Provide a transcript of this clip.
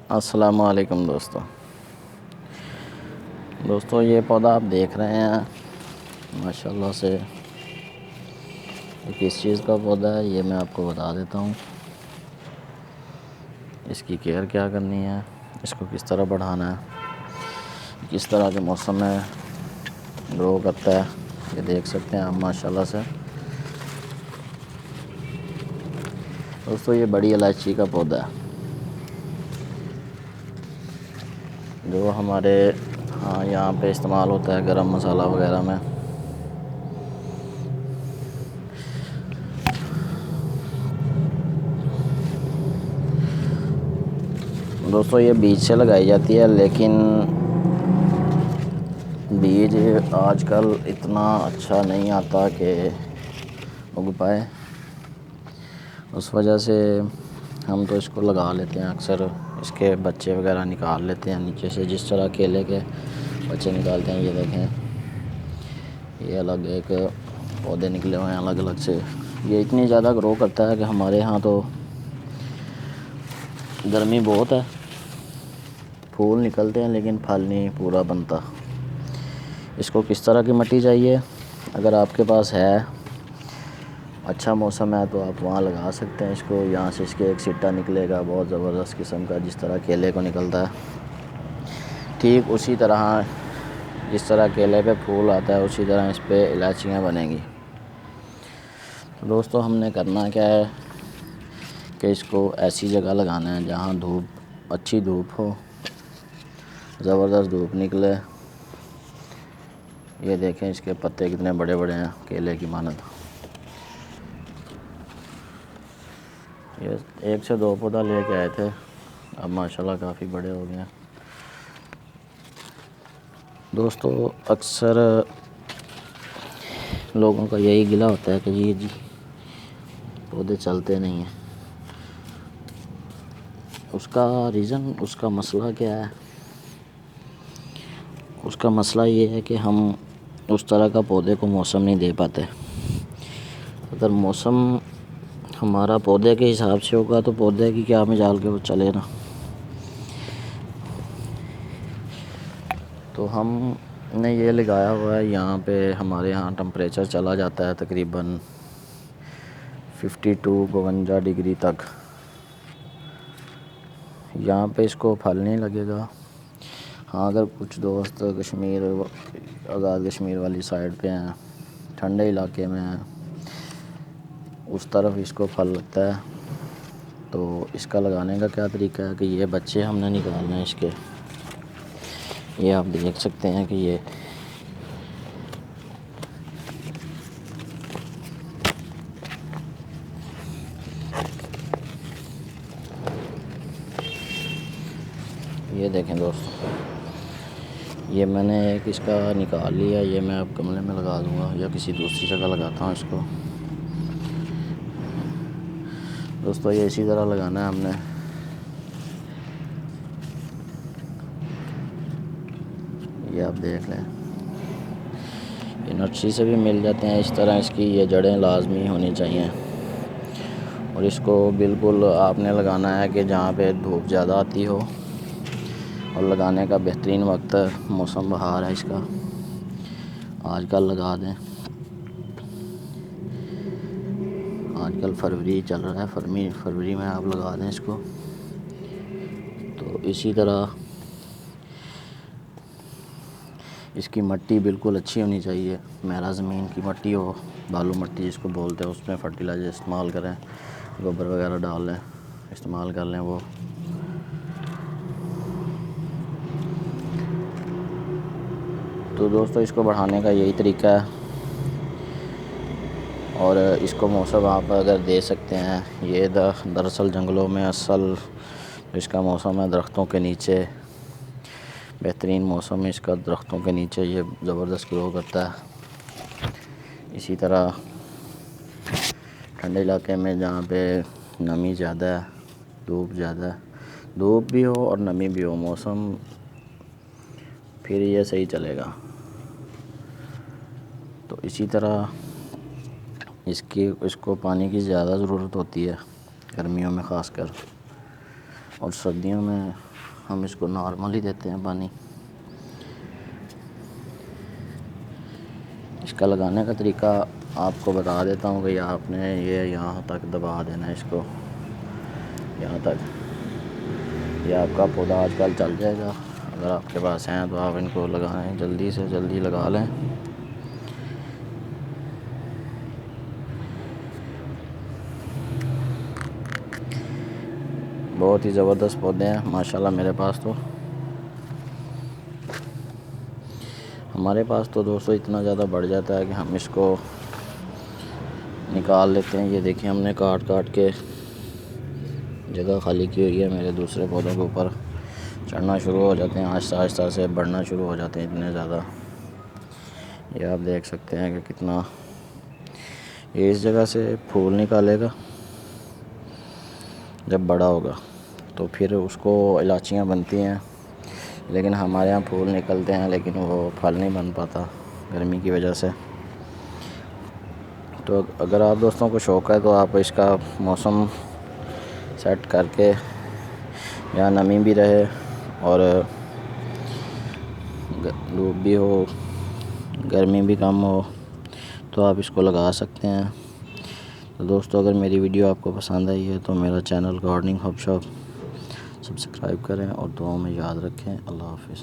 अस्सलाम वालेकुम दोस्तों ये पौधा आप देख रहे हैं माशाल्लाह से ये किस चीज़ का पौधा है ये मैं आपको बता देता हूँ। इसकी केयर क्या करनी है, इसको किस तरह बढ़ाना है, किस तरह के मौसम में ग्रो करता है, ये देख सकते हैं आप माशाल्लाह से। दोस्तों ये बड़ी इलायची का पौधा है जो हमारे यहाँ पे इस्तेमाल होता है गरम मसाला वगैरह में। दोस्तों ये बीज से लगाई जाती है, लेकिन बीज आजकल इतना अच्छा नहीं आता कि उग पाए। उस वजह से हम तो इसको लगा लेते हैं, अक्सर इसके बच्चे वगैरह निकाल लेते हैं नीचे से, जिस तरह केले के बच्चे निकालते हैं। ये देखें, ये अलग एक पौधे निकले हुए हैं अलग अलग से। ये इतनी ज़्यादा ग्रो करता है कि हमारे यहाँ तो गर्मी बहुत है, फूल निकलते हैं लेकिन फल नहीं पूरा बनता। इसको किस तरह की मिट्टी चाहिए, अगर आपके पास है, अच्छा मौसम है तो आप वहाँ लगा सकते हैं इसको। यहाँ से इसके एक सिट्टा निकलेगा बहुत ज़बरदस्त किस्म का, जिस तरह केले को निकलता है ठीक उसी तरह। जिस तरह केले पे फूल आता है उसी तरह इस पे इलायचियाँ बनेंगी। तो दोस्तों हमने करना क्या है कि इसको ऐसी जगह लगाना है जहाँ अच्छी धूप हो, ज़बरदस्त धूप निकले। ये देखें इसके पत्ते कितने बड़े बड़े हैं केले की मानद। ये 1 से 2 पौधा लेके आए थे, अब माशाल्लाह काफ़ी बड़े हो गए हैं। दोस्तों अक्सर लोगों का यही गिला होता है कि जी पौधे चलते नहीं हैं। उसका रीज़न, उसका मसला क्या है? उसका मसला ये है कि हम उस तरह का पौधे को मौसम नहीं दे पाते। अगर मौसम हमारा पौधे के हिसाब से होगा तो पौधे की क्या मजाल के वो चले ना। तो हमने ये लगाया हुआ है, यहाँ पे हमारे यहाँ टेम्परेचर चला जाता है तकरीबन 52-52 डिग्री तक। यहाँ पे इसको फल नहीं लगेगा। हाँ, अगर कुछ दोस्त कश्मीर, आज़ाद कश्मीर वाली साइड पे हैं, ठंडे इलाके में हैं, उस तरफ इसको फल लगता है। तो इसका लगाने का क्या तरीका है कि ये बच्चे हमने निकालने हैं इसके। ये आप देख सकते हैं कि ये देखें दोस्तों, ये मैंने एक इसका निकाल लिया। ये मैं अब गमले में लगा दूँगा या किसी दूसरी जगह लगाता हूँ इसको। दोस्तों ये इसी तरह लगाना है हमने। ये आप देख लें, ये नर्सरी से भी मिल जाते हैं इस तरह। इसकी ये जड़ें लाजमी होनी चाहिए और इसको बिल्कुल आपने लगाना है कि जहाँ पे धूप ज़्यादा आती हो। और लगाने का बेहतरीन वक्त मौसम बहार है इसका, आजकल लगा दें। आजकल फरवरी चल रहा है, फरवरी में आप लगा दें इसको। तो इसी तरह इसकी मिट्टी बिल्कुल अच्छी होनी चाहिए, मैला ज़मीन की मिट्टी हो, बालू मिट्टी जिसको बोलते हैं। उसमें फर्टिलाइज़र इस्तेमाल करें, गोबर वगैरह डाल लें, इस्तेमाल कर लें वो। तो दोस्तों इसको बढ़ाने का यही तरीका है। और इसको मौसम आप अगर दे सकते हैं, ये दरअसल जंगलों में असल इसका मौसम है दरख्तों के नीचे। बेहतरीन मौसम है इसका, दरख्तों के नीचे ये ज़बरदस्त ग्रो करता है। इसी तरह ठंडे इलाके में जहाँ पे नमी ज़्यादा है, धूप ज़्यादा है, धूप भी हो और नमी भी हो मौसम, फिर ये सही चलेगा। तो इसी तरह इसको पानी की ज़्यादा ज़रूरत होती है गर्मियों में ख़ासकर। और सर्दियों में हम इसको नॉर्मल ही देते हैं पानी। इसका लगाने का तरीका आपको बता देता हूँ कि आपने ये यहाँ तक दबा देना है इसको, यहाँ तक। ये आपका पौधा आजकल चल जाएगा। अगर आपके पास हैं तो आप इनको लगाएं, जल्दी से जल्दी लगा लें। बहुत ही ज़बरदस्त पौधे हैं माशाल्लाह मेरे पास तो। हमारे पास तो दोस्तों इतना ज़्यादा बढ़ जाता है कि हम इसको निकाल लेते हैं। ये देखिए हमने काट काट के जगह खाली की हुई है। मेरे दूसरे पौधों के ऊपर चढ़ना शुरू हो जाते हैं, आहिस्ता आहिस्ता से बढ़ना शुरू हो जाते हैं इतने ज़्यादा। ये आप देख सकते हैं कि कितना ये इस जगह से फूल निकालेगा। जब बड़ा होगा तो फिर उसको इलाचियाँ बनती हैं, लेकिन हमारे यहाँ फूल निकलते हैं लेकिन वो फल नहीं बन पाता गर्मी की वजह से। तो अगर आप दोस्तों को शौक़ है तो आप इसका मौसम सेट करके, यहाँ नमी भी रहे और धूप भी हो, गर्मी भी कम हो, तो आप इसको लगा सकते हैं। तो दोस्तों अगर मेरी वीडियो आपको पसंद आई है तो मेरा channel gardening hub shop subscribe करें और दुआओं में याद रखें। अल्लाह हाफ़िज़।